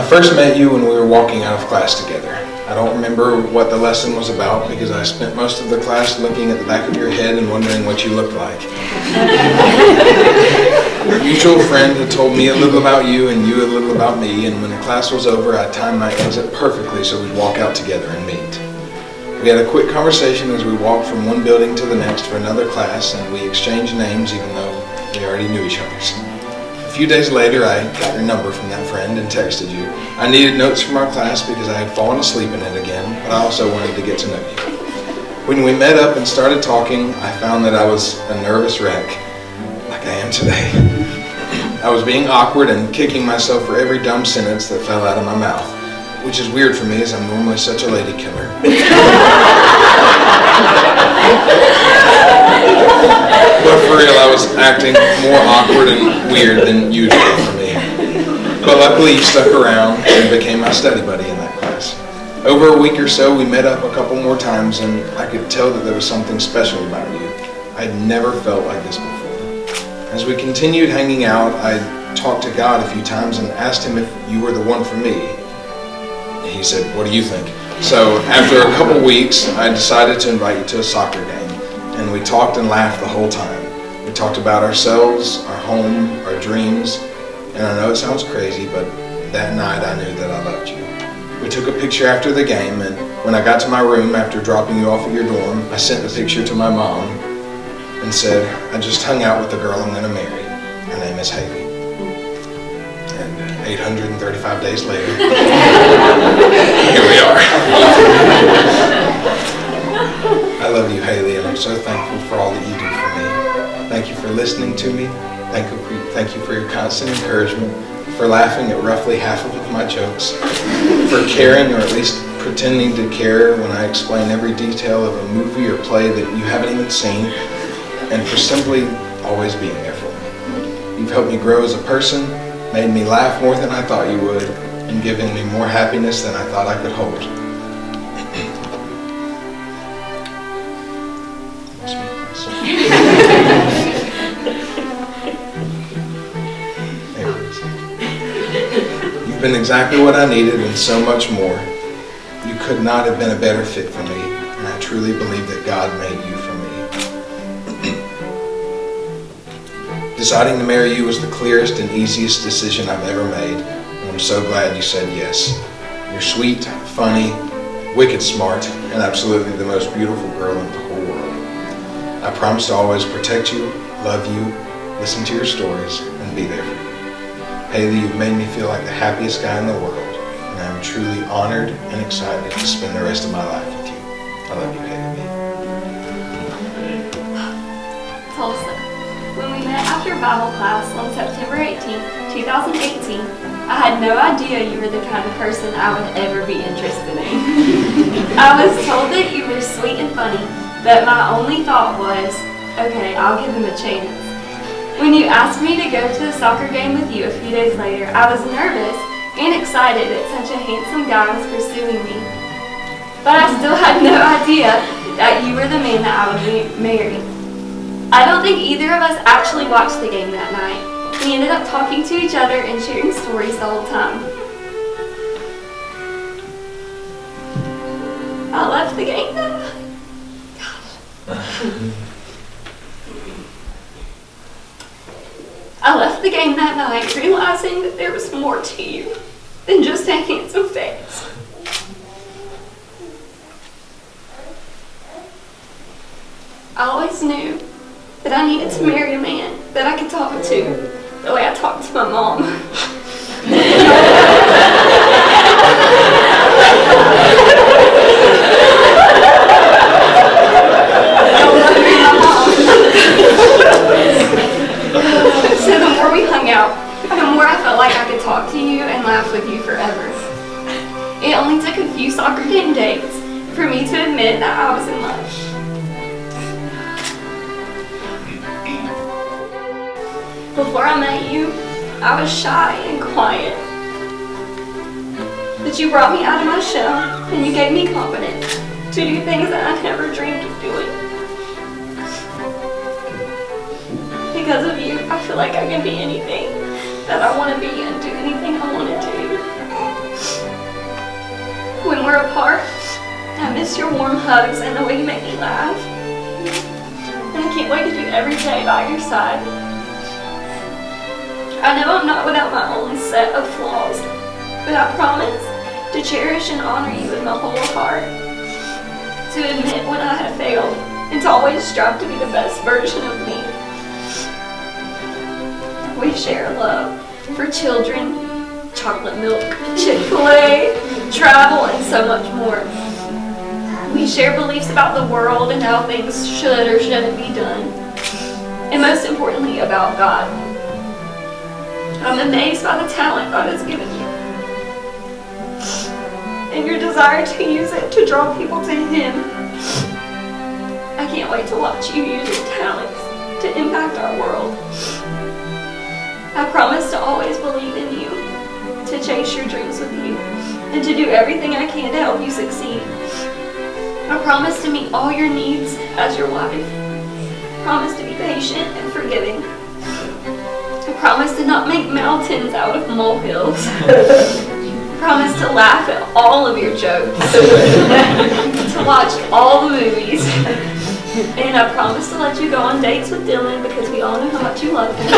I first met you when we were walking out of class together. I don't remember what the lesson was about because I spent most of the class looking at the back of your head and wondering what you looked like. A mutual friend had told me a little about you and you a little about me, and when the class was over, I timed my exit perfectly so we'd walk out together and meet. We had a quick conversation as we walked from one building to the next for another class, and we exchanged names even though we already knew each other's. A few days later, I got your number from that friend and texted you. I needed notes from our class because I had fallen asleep in it again, but I also wanted to get to know you. When we met up and started talking, I found that I was a nervous wreck, like I am today. I was being awkward and kicking myself for every dumb sentence that fell out of my mouth, which is weird for me as I'm normally such a lady killer. But for real, I was acting more awkward and weird than usual for me. But luckily you stuck around and became my study buddy in that class. Over a week or so, we met up a couple more times, and I could tell that there was something special about you. I'd never felt like this before. As we continued hanging out, I talked to God a few times and asked him if you were the one for me. He said, "What do you think?" So after a couple weeks, I decided to invite you to a soccer game, and we talked and laughed the whole time. We talked about ourselves, our home, our dreams, and I know it sounds crazy, but that night I knew that I loved you. We took a picture after the game, and when I got to my room after dropping you off at your dorm, I sent the picture to my mom and said, "I just hung out with the girl I'm going to marry. Her name is Haley." And 835 days later, here we are. I love you, Haley, and I'm so thankful for all that you do for me. Thank you for listening to me. Thank you for your constant encouragement, for laughing at roughly half of my jokes, for caring or at least pretending to care when I explain every detail of a movie or play that you haven't even seen, and for simply always being there for me. You've helped me grow as a person, made me laugh more than I thought you would, and given me more happiness than I thought I could hold. You've been exactly what I needed and so much more. You could not have been a better fit for me, and I truly believe that God made you for me. Deciding to marry you was the clearest and easiest decision I've ever made, and I'm so glad you said yes. You're sweet, funny, wicked smart, and absolutely the most beautiful girl in the whole world. I promise to always protect you, love you, listen to your stories, and be there for you. Haley, you've made me feel like the happiest guy in the world, and I'm truly honored and excited to spend the rest of my life with you. I love you, Haley. Tulsa. When we met after Bible class on September 18th, 2018, I had no idea you were the kind of person I would ever be interested in. I was told that you were sweet and funny, but my only thought was, okay, I'll give him a chance. When you asked me to go to the soccer game with you a few days later, I was nervous and excited that such a handsome guy was pursuing me. But I still had no idea that you were the man that I would marry. I don't think either of us actually watched the game that night. We ended up talking to each other and sharing stories the whole time. I left the game that night. I left the game that night realizing that there was more to you than just a handsome face. I always knew that I needed to marry a man that I could talk to the way I talked to my mom. So the more we hung out, the more I felt like I could talk to you and laugh with you forever. It only took a few soccer game dates for me to admit that I was in love. Before I met you, I was shy and quiet. But you brought me out of my shell and you gave me confidence to do things that I never dreamed of doing. Because of you, I feel like I can be anything that I want to be and do anything I want to do. miss your warm hugs and the way you make me laugh. And I can't wait to do every day by your side. I know I'm not without my own set of flaws, but I promise to cherish and honor you with my whole heart, to admit when I have failed, and to always strive to be the best version of me. We share love for children, chocolate milk, Chick-fil-A, travel, and so much more. We share beliefs about the world and how things should or shouldn't be done, and most importantly, about God. I'm amazed by the talent God has given you, and your desire to use it to draw people to Him. I can't wait to watch you use your talents to impact our world. I promise to always believe in you, to chase your dreams with you, and to do everything I can to help you succeed. I promise to meet all your needs as your wife. I promise to be patient and forgiving. I promise to not make mountains out of molehills. I promise to laugh at all of your jokes. To watch all the movies. And I promise to let you go on dates with Dylan because we all know how much you love him.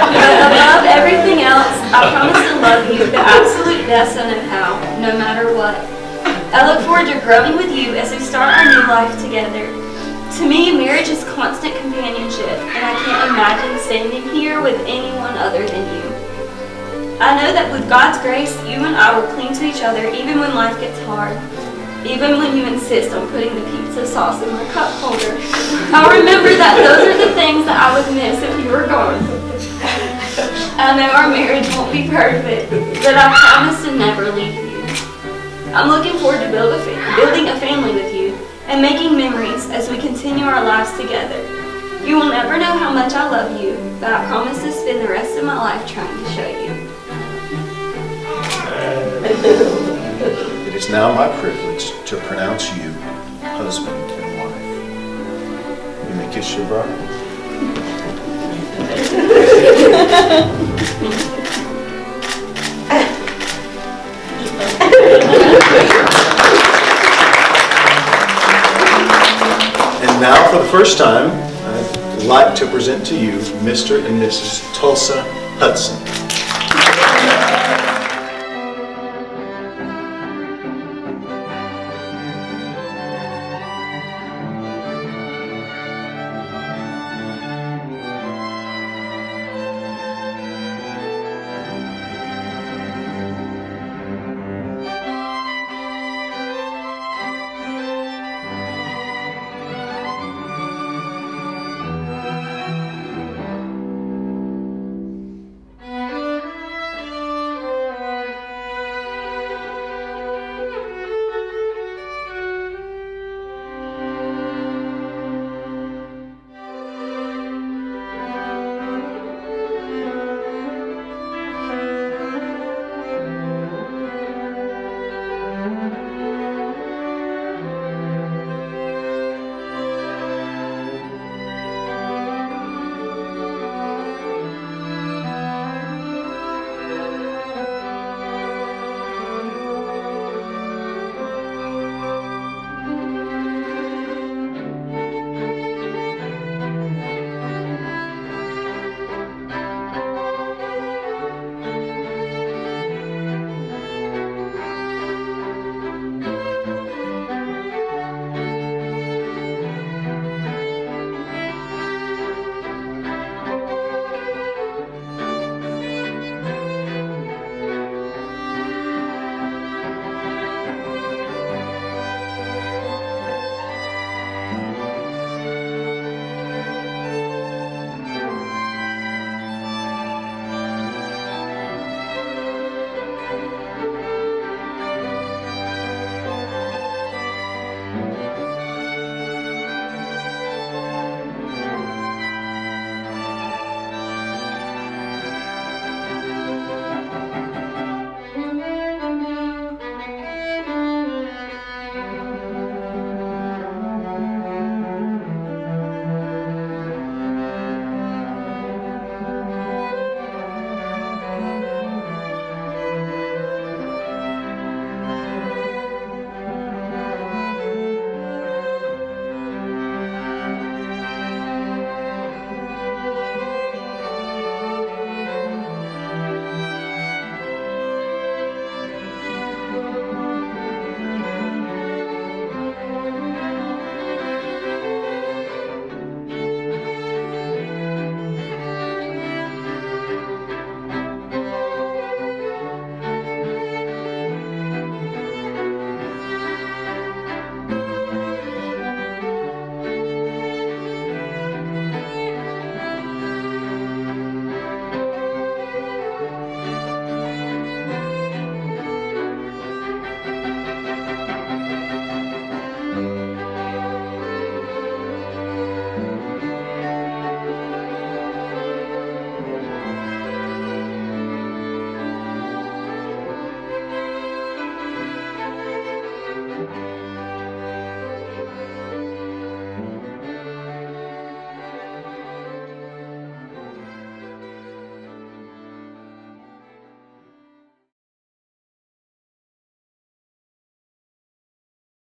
But above everything else, I promise to love you the absolute best I know how, no matter what. I look forward to growing with you as we start our new life together. To me, marriage is constant companionship, and I can't imagine standing here with anyone other than you. I know that with God's grace, you and I will cling to each other even when life gets hard. Even when you insist on putting the pizza sauce in my cup holder. I'll remember that those are the things that I would miss if you were gone. I know our marriage won't be perfect, but I promise to never leave you. I'm looking forward to building a family with you and making memories as we continue our lives together. You will never know how much I love you, but I promise to spend the rest of my life trying to show you. It is now my privilege to pronounce you husband and wife. You may kiss your bride. And now, for the first time, I'd like to present to you Mr. and Mrs. Tulsa Hudson.